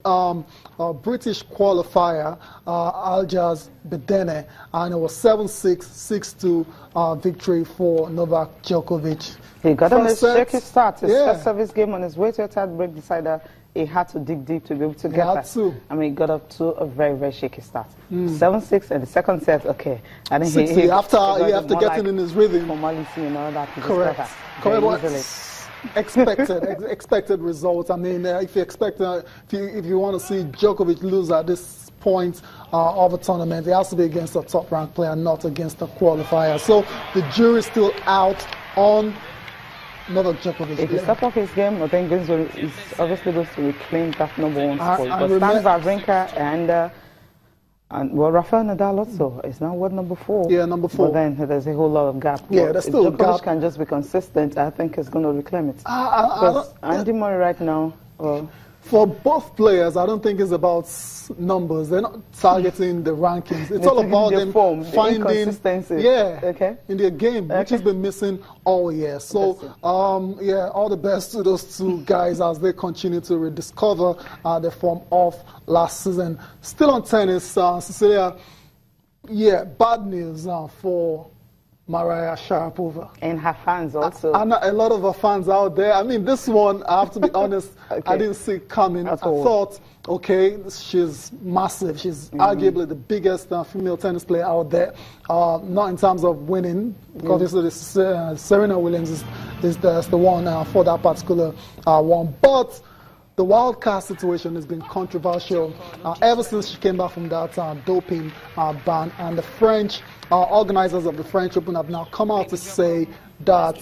British qualifier, Alja's Bedene, and it was 7-6, 6-2 victory for Novak Djokovic. He got on a shaky start. His Yeah. first service game on his way to a tied break decided he had to dig deep to be able to get that. I mean, he got up to a very, very shaky start. 7-6, and the second set, okay. And then he after getting like in his rhythm. Formality and all that. Correct. Expected results. I mean, if you expect, if you want to see Djokovic lose at this point of a tournament, it has to be against a top-ranked player, not against a qualifier. So the jury's still out on Novak Djokovic. If he step up his game, I think he's obviously going to reclaim that #1 spot. But Stan Wawrinka and well, Rafael Nadal also is now what, #4? Yeah, #4. But then there's a whole lot of gap. Yeah, there's still a gap. Djokovic can just be consistent, I think he's going to reclaim it. Because Andy Murray right now, for both players, I don't think it's about numbers. They're not targeting the rankings. It's all about them finding consistency in their game, which has been missing all year. So, yeah, all the best to those two guys as they continue to rediscover the form of last season. Still on tennis, Cecilia, yeah, bad news for Maria Sharapova. And her fans also. And a lot of her fans out there. I mean, this one, I have to be honest, I didn't see it coming. I thought, okay, she's massive. She's arguably the biggest female tennis player out there. Not in terms of winning, because Serena Williams is the one for that particular one. But the wildcard situation has been controversial ever since she came back from that doping ban, and the French organizers of the French Open have now come out to say that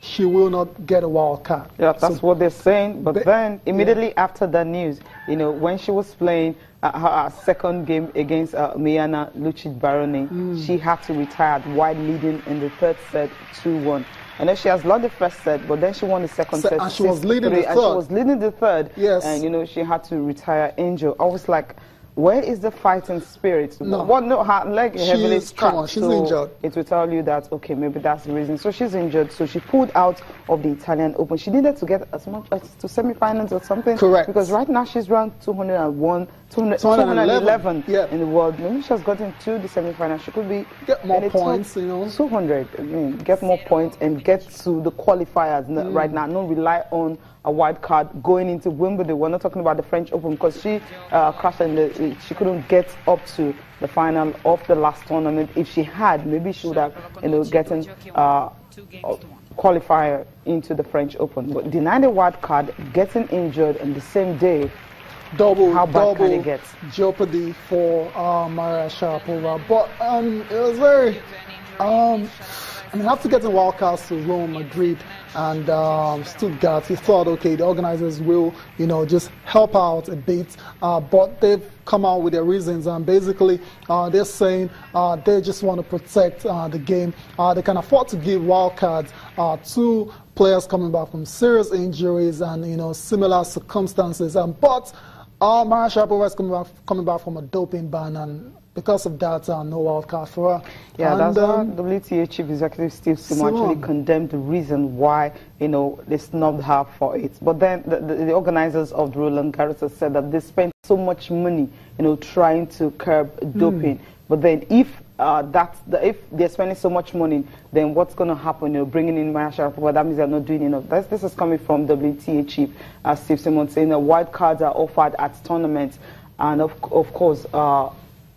she will not get a wild card. Yeah, that's what they're saying. But then, immediately after that news, you know, when she was playing her second game against Miana Lucic Baroni, she had to retire while leading in the third set 2-1. And then she has lost the first set, but then she won the second set. And she was leading the third. And she was leading the third. Yes. And, you know, she had to retire injured. I was like, where is the fighting spirit? No. No, her leg heavily strapped. She's injured. It will tell you that, okay, maybe that's the reason. So she's injured. So she pulled out of the Italian Open. She needed to get as much as to semi-finals or something. Correct. Because right now she's ranked 211 in the world. Maybe she has gotten to the semi-finals. She could be get more points, you know. 200. I mean, get more points and get to the qualifiers right now. Not rely on a wild card going into Wimbledon. We're not talking about the French Open because she crashed and she couldn't get up to the final of the last tournament. If she had, maybe she would have, you know, gotten qualifier into the French Open. But denying the wild card, getting injured on the same day, how bad can it get? Jeopardy for Maria Sharapova. But it was very. I mean, after getting wildcards to Rome, Madrid, and Stuttgart, you thought, okay, the organizers will, you know, just help out a bit. But they've come out with their reasons, and basically they're saying they just want to protect the game. They can afford to give wildcards to players coming back from serious injuries and, you know, similar circumstances. But Maria Sharapova is coming back from a doping ban, and because of that, no wild card for her. Yeah, and that's why WTA Chief Executive Steve Simon actually condemned the reason why, you know, they snubbed her for it. But then the organizers of the Roland Garros said that they spent so much money, you know, trying to curb doping. But then if if they're spending so much money, then what's going to happen? You know, bringing in Maria Sharapova, that means they're not doing enough. This is coming from WTA Chief Steve Simon, saying that wild cards are offered at tournaments, and of course.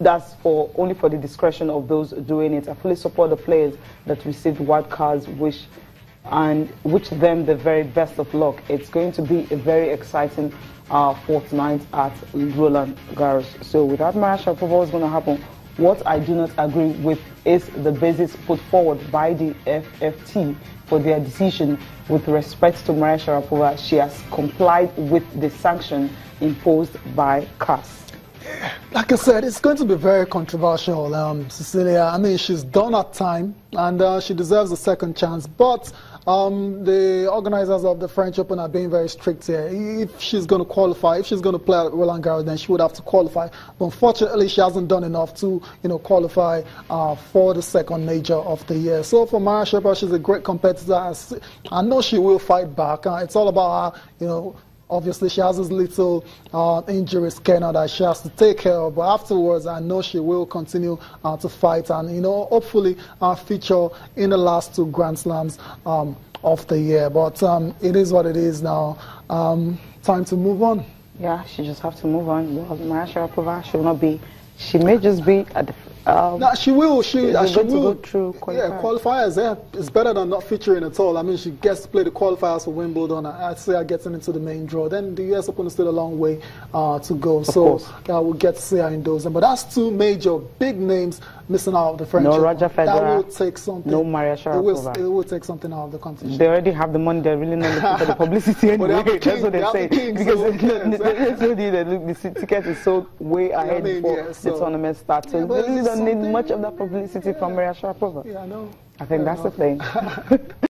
That's only for the discretion of those doing it. I fully support the players that received wild cards, wish them the very best of luck. It's going to be a very exciting fortnight at Roland Garros. So without Maria Sharapova, what's going to happen? What I do not agree with is the basis put forward by the FFT for their decision with respect to Maria Sharapova. She has complied with the sanction imposed by CAS. Like I said, it's going to be very controversial, Cecilia. I mean, she's done her time, and she deserves a second chance. But the organizers of the French Open are being very strict here. If she's going to qualify, if she's going to play at Roland Garros, then she would have to qualify. But unfortunately, she hasn't done enough to, you know, qualify for the second major of the year. So for Maria Sharapova, she's a great competitor. I know she will fight back. It's all about her, you know, obviously she has this little injury scare now that she has to take care of. But afterwards, I know she will continue to fight and, you know, hopefully feature in the last 2 Grand Slams of the year. But it is what it is now. Time to move on. Yeah, she just have to move on. Well, Maria Sharapova, she will not be. She may just be at the. No, she will. She will. Go through qualifiers. Yeah, qualifiers. Yeah, it's better than not featuring at all. I mean, she gets to play the qualifiers for Wimbledon. I'd say her getting into the main draw. Then the US Open is still a long way to go. So we'll get to see her in those. But that's 2 major big names missing out of the French. No Roger Federer. That will take something. No Maria Sharapova. It will take something out of the competition. They already have the money. They're really not looking for the publicity anyway. That's what they're saying. Because the ticket is sold way ahead before the tournament starts. So they really don't need much of that publicity from Maria Sharapova. Yeah, I know. I think that's the thing.